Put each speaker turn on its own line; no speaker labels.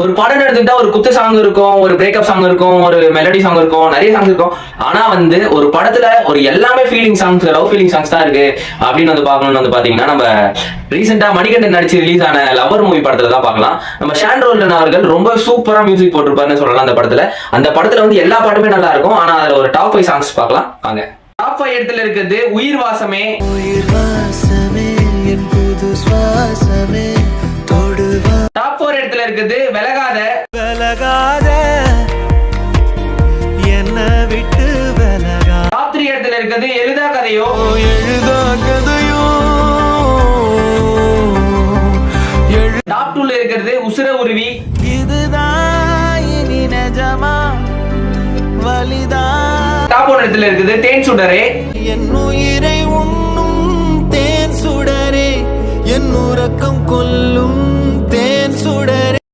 ஒரு படம் எடுத்துக்கிட்டா ஒரு குத்து சாங் இருக்கும், ஒரு பிரேக்கப் சாங் இருக்கும், ஒரு மெலடி சாங் இருக்கும், நிறைய சாங்ஸ் இருக்கும். ஆனா வந்து ஒரு படத்துல ஒரு எல்லாமே feeling songs, love feeling songs தான் இருக்கு அப்படின்னு வந்து பார்க்கணும்னு வந்து பாத்தீங்கன்னா, நம்ம ரீசெண்டா மணிகண்டன் நடிச்சு ரிலீஸ் ஆன லவர் மூவி படத்துல தான் பார்க்கலாம். நம்ம ஷாண்ட்ரோல்டன் அவர்கள் ரொம்ப சூப்பரா மியூசிக் போட்டிருப்பாருன்னு சொல்லலாம் அந்த படத்துல. அந்த படத்துல வந்து எல்லா பாட்டுமே நல்லா இருக்கும். ஆனா அதுல ஒரு டாப் 5 சாங்ஸ் பார்க்கலாம் வாங்க. டாப் 5 இடத்துல இருக்குது உயிர் வாசமே. டாப் 4 இடத்துல இருக்குது விலகாத. என்ன விட்டு விலகா. டாப் 3 இடத்துல இருக்குது எழுதா கதையோ. டாப் 2ல இருக்கிறது உசுர உருவி. இதுதான் இனி நிஜமா வலிதா. டாப் 1 இடத்துல இருக்குது தேன் சுடரே. என் உயிரை உண்ணும் தேன் சுடரே, என் உறக்கம் கொல்லும் தேன் சுடரே.